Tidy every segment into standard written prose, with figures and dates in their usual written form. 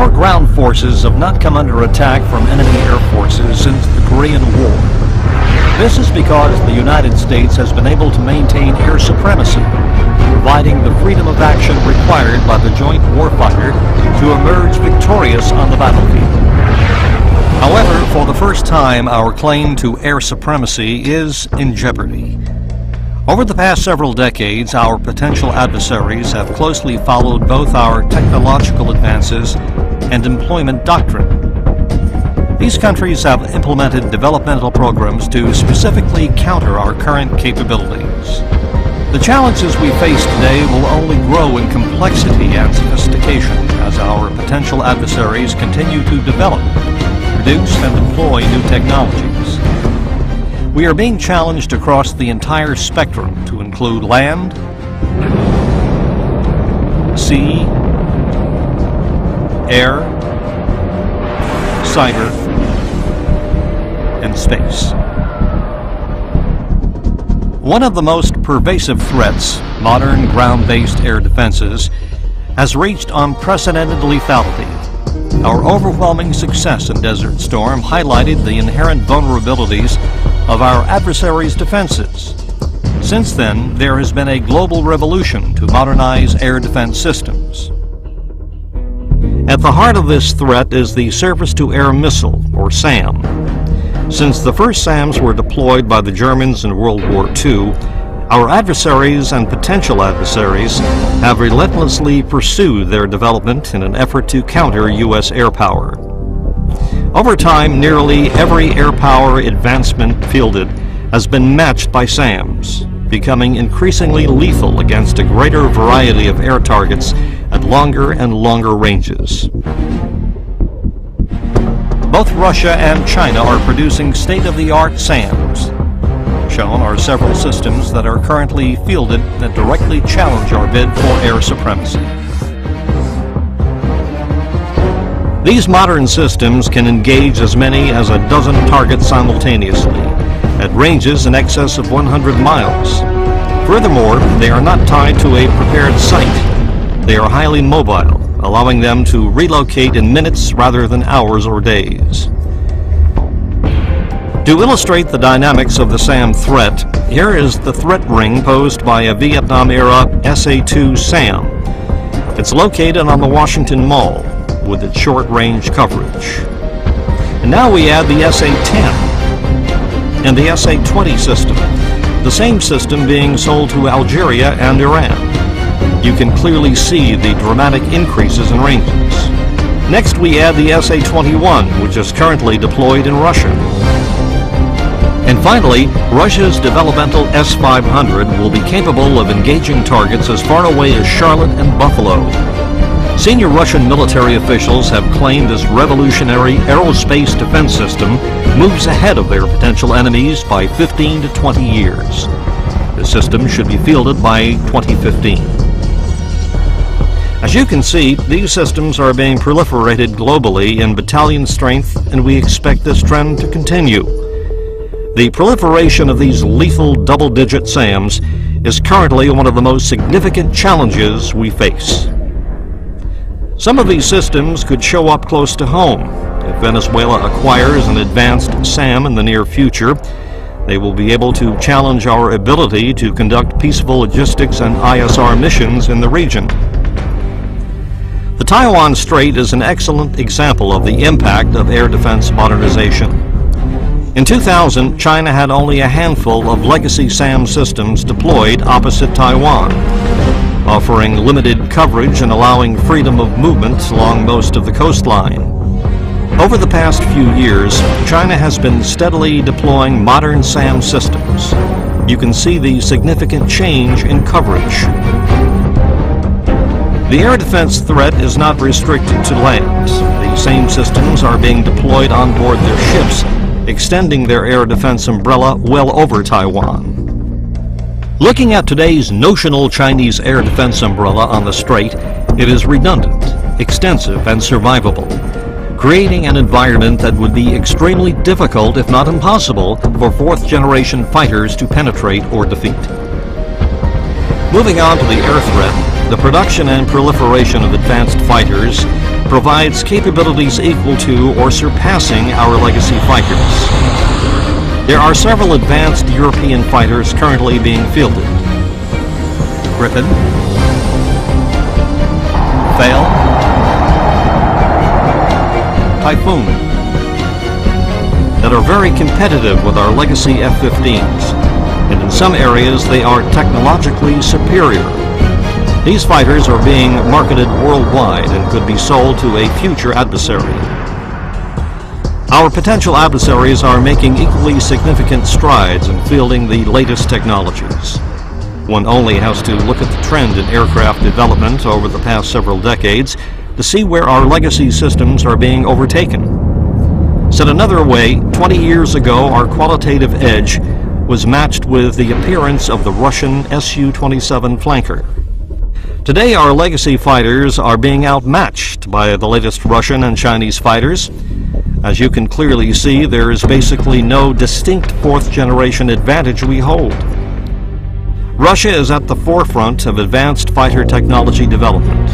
Our ground forces have not come under attack from enemy air forces since the Korean War. This is because the United States has been able to maintain air supremacy, providing the freedom of action required by the joint warfighter to emerge victorious on the battlefield. However, for the first time, our claim to air supremacy is in jeopardy. Over the past several decades, our potential adversaries have closely followed both our technological advances and employment doctrine. These countries have implemented developmental programs to specifically counter our current capabilities. The challenges we face today will only grow in complexity and sophistication as our potential adversaries continue to develop, produce, and deploy new technologies. We are being challenged across the entire spectrum to include land, sea, air, cyber, and space. One of the most pervasive threats, modern ground-based air defenses, has reached unprecedented lethality. Our overwhelming success in Desert Storm highlighted the inherent vulnerabilities of our adversaries' defenses. Since then, there has been a global revolution to modernize air defense systems. At the heart of this threat is the surface-to-air missile, or SAM. Since the first SAMs were deployed by the Germans in World War II, our adversaries and potential adversaries have relentlessly pursued their development in an effort to counter U.S. air power. Over time, nearly every air power advancement fielded has been matched by SAMs, becoming increasingly lethal against a greater variety of air targets at longer and longer ranges. Both Russia and China are producing state-of-the-art SAMs. Shown are several systems that are currently fielded that directly challenge our bid for air supremacy. These modern systems can engage as many as a dozen targets simultaneously, at ranges in excess of 100 miles. Furthermore, they are not tied to a prepared site. They are highly mobile, allowing them to relocate in minutes rather than hours or days. To illustrate the dynamics of the SAM threat, here is the threat ring posed by a Vietnam-era SA-2 SAM. It's located on the Washington Mall, with its short-range coverage. And now we add the SA-10 and the SA-20 system, the same system being sold to Algeria and Iran. You can clearly see the dramatic increases in ranges. Next we add the SA-21, which is currently deployed in Russia. And finally, Russia's developmental S-500 will be capable of engaging targets as far away as Charlotte and Buffalo. Senior Russian military officials have claimed this revolutionary aerospace defense system moves ahead of their potential enemies by 15 to 20 years. The system should be fielded by 2015. As you can see, these systems are being proliferated globally in battalion strength, and we expect this trend to continue. The proliferation of these lethal double-digit SAMs is currently one of the most significant challenges we face. Some of these systems could show up close to home. If Venezuela acquires an advanced SAM in the near future, they will be able to challenge our ability to conduct peaceful logistics and ISR missions in the region. The Taiwan Strait is an excellent example of the impact of air defense modernization. In 2000, China had only a handful of legacy SAM systems deployed opposite Taiwan, offering limited coverage and allowing freedom of movement along most of the coastline. Over the past few years, China has been steadily deploying modern SAM systems. You can see the significant change in coverage. The air defense threat is not restricted to land. The same systems are being deployed on board their ships, extending their air defense umbrella well over Taiwan. Looking at today's notional Chinese air defense umbrella on the strait, it is redundant, extensive, and survivable, creating an environment that would be extremely difficult, if not impossible, for fourth-generation fighters to penetrate or defeat. Moving on to the air threat, the production and proliferation of advanced fighters provides capabilities equal to or surpassing our legacy fighters. There are several advanced European fighters currently being fielded. Griffin, Fail, Typhoon, that are very competitive with our legacy F-15s, and in some areas they are technologically superior. These fighters are being marketed worldwide and could be sold to a future adversary. Our potential adversaries are making equally significant strides in fielding the latest technologies. One only has to look at the trend in aircraft development over the past several decades to see where our legacy systems are being overtaken. Said another way, 20 years ago our qualitative edge was matched with the appearance of the Russian Su-27 flanker. Today our legacy fighters are being outmatched by the latest Russian and Chinese fighters. As you can clearly see, there is basically no distinct fourth-generation advantage we hold. Russia is at the forefront of advanced fighter technology development.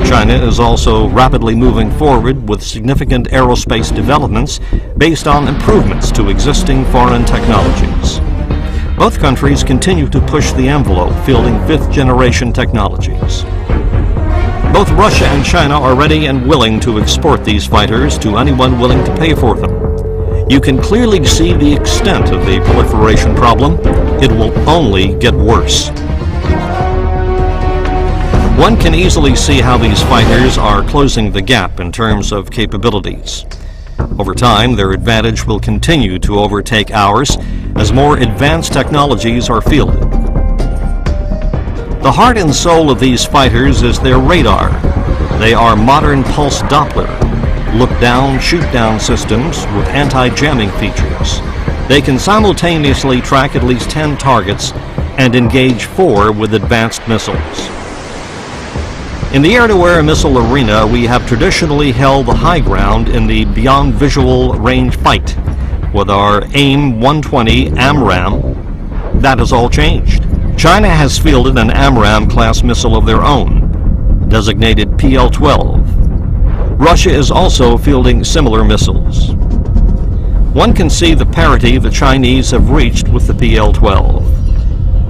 China is also rapidly moving forward with significant aerospace developments based on improvements to existing foreign technologies. Both countries continue to push the envelope, fielding fifth-generation technologies. Both Russia and China are ready and willing to export these fighters to anyone willing to pay for them. You can clearly see the extent of the proliferation problem. It will only get worse. One can easily see how these fighters are closing the gap in terms of capabilities. Over time, their advantage will continue to overtake ours as more advanced technologies are fielded. The heart and soul of these fighters is their radar. They are modern pulse Doppler, look-down, shoot-down systems with anti-jamming features. They can simultaneously track at least 10 targets and engage 4 with advanced missiles. In the air-to-air missile arena, we have traditionally held the high ground in the beyond visual range fight with our AIM-120 AMRAAM. That has all changed. China has fielded an AMRAAM-class missile of their own, designated PL-12. Russia is also fielding similar missiles. One can see the parity the Chinese have reached with the PL-12.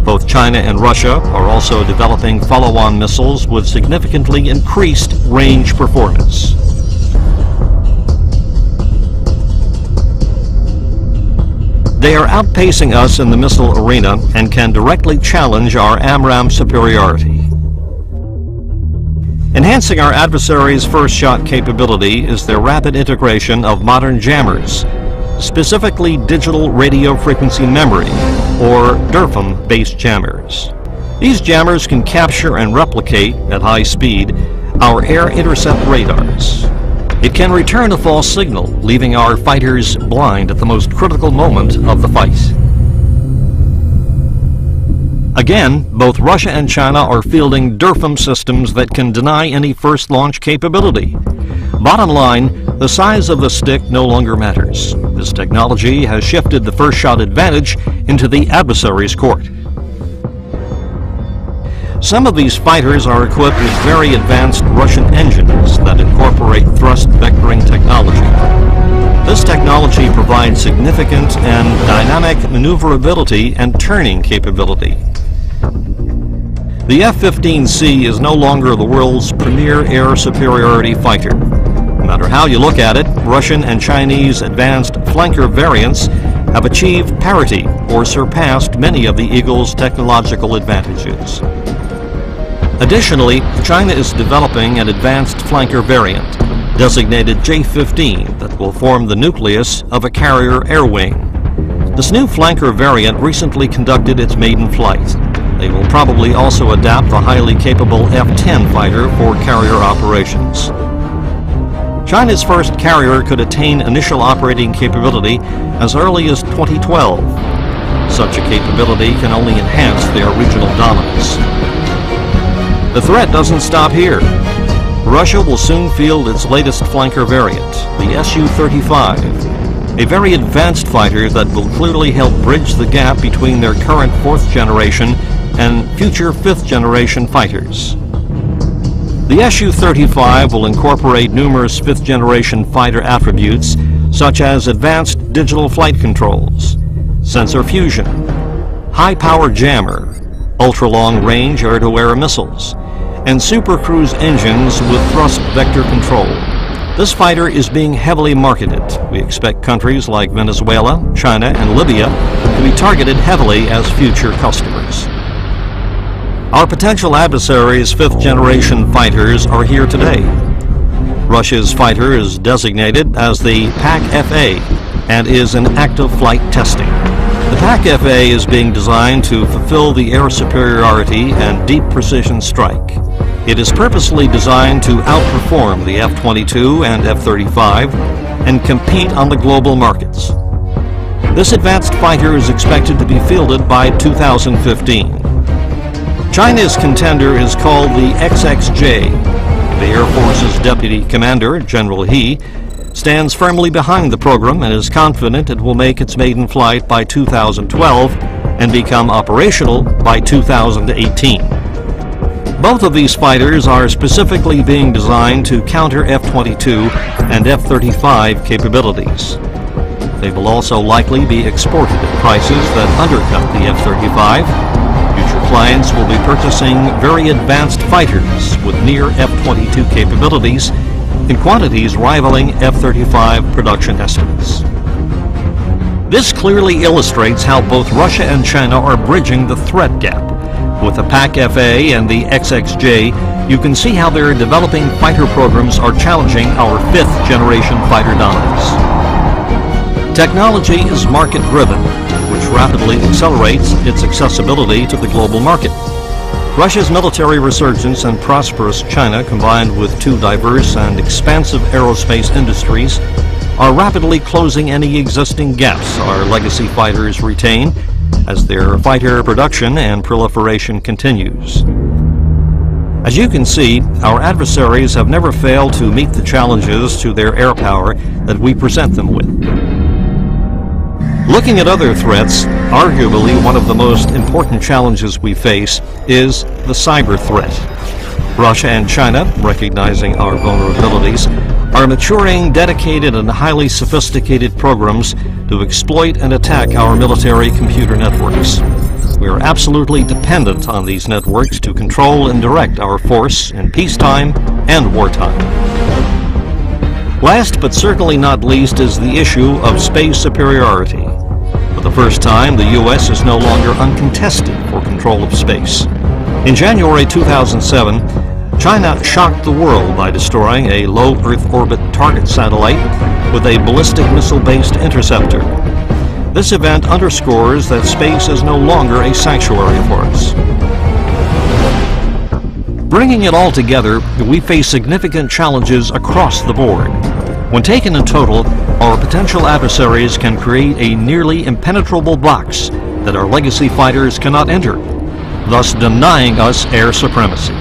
Both China and Russia are also developing follow-on missiles with significantly increased range performance. They are outpacing us in the missile arena and can directly challenge our AMRAAM superiority. Enhancing our adversaries' first-shot capability is their rapid integration of modern jammers, specifically digital radio frequency memory, or DRFM-based jammers. These jammers can capture and replicate, at high speed, our air intercept radars. It can return a false signal, leaving our fighters blind at the most critical moment of the fight. Again, both Russia and China are fielding DRFM systems that can deny any first launch capability. Bottom line, the size of the stick no longer matters. This technology has shifted the first shot advantage into the adversary's court. Some of these fighters are equipped with very advanced Russian engines that incorporate thrust vectoring technology. This technology provides significant and dynamic maneuverability and turning capability. The F-15C is no longer the world's premier air superiority fighter. No matter how you look at it, Russian and Chinese advanced flanker variants have achieved parity or surpassed many of the Eagle's technological advantages. Additionally, China is developing an advanced flanker variant, designated J-15, that will form the nucleus of a carrier air wing. This new flanker variant recently conducted its maiden flight. They will probably also adapt the highly capable F-10 fighter for carrier operations. China's first carrier could attain initial operating capability as early as 2012. Such a capability can only enhance their regional dominance. The threat doesn't stop here. Russia will soon field its latest flanker variant, the Su-35, a very advanced fighter that will clearly help bridge the gap between their current 4th generation and future 5th generation fighters. The Su-35 will incorporate numerous fifth-generation fighter attributes such as advanced digital flight controls, sensor fusion, high-power jammer, ultra-long-range air-to-air missiles, and Super Cruise engines with thrust vector control. This fighter is being heavily marketed. We expect countries like Venezuela, China, and Libya to be targeted heavily as future customers. Our potential adversaries' fifth-generation fighters are here today. Russia's fighter is designated as the PAK-FA and is in active flight testing. The PAK-FA is being designed to fulfill the air superiority and deep precision strike. It is purposely designed to outperform the F-22 and F-35 and compete on the global markets. This advanced fighter is expected to be fielded by 2015. China's contender is called the XXJ. The Air Forces Deputy Commander, General He, stands firmly behind the program and is confident it will make its maiden flight by 2012 and become operational by 2018. Both of these fighters are specifically being designed to counter F-22 and F-35 capabilities. They will also likely be exported at prices that undercut the F-35. Future clients will be purchasing very advanced fighters with near F-22 capabilities in quantities rivaling F-35 production estimates. This clearly illustrates how both Russia and China are bridging the threat gap. With the PAK-FA and the XXJ, you can see how their developing fighter programs are challenging our fifth-generation fighter dominance. Technology is market-driven, which rapidly accelerates its accessibility to the global market. Russia's military resurgence and prosperous China, combined with two diverse and expansive aerospace industries, are rapidly closing any existing gaps our legacy fighters retain as their fighter production and proliferation continues. As you can see, our adversaries have never failed to meet the challenges to their air power that we present them with. Looking at other threats, arguably one of the most important challenges we face is the cyber threat. Russia and China, recognizing our vulnerabilities, are maturing dedicated and highly sophisticated programs to exploit and attack our military computer networks. We are absolutely dependent on these networks to control and direct our force in peacetime and wartime. Last but certainly not least is the issue of space superiority. For the first time, the U.S. is no longer uncontested for control of space. In January 2007, China shocked the world by destroying a low Earth orbit target satellite with a ballistic missile-based interceptor. This event underscores that space is no longer a sanctuary for us. Bringing it all together, we face significant challenges across the board. When taken in total, our potential adversaries can create a nearly impenetrable box that our legacy fighters cannot enter, thus denying us air supremacy.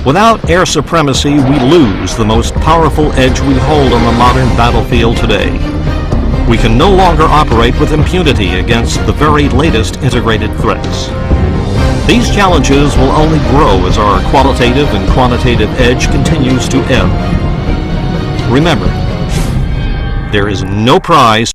Without air supremacy, we lose the most powerful edge we hold on the modern battlefield today. We can no longer operate with impunity against the very latest integrated threats. These challenges will only grow as our qualitative and quantitative edge continues to ebb. Remember, there is no prize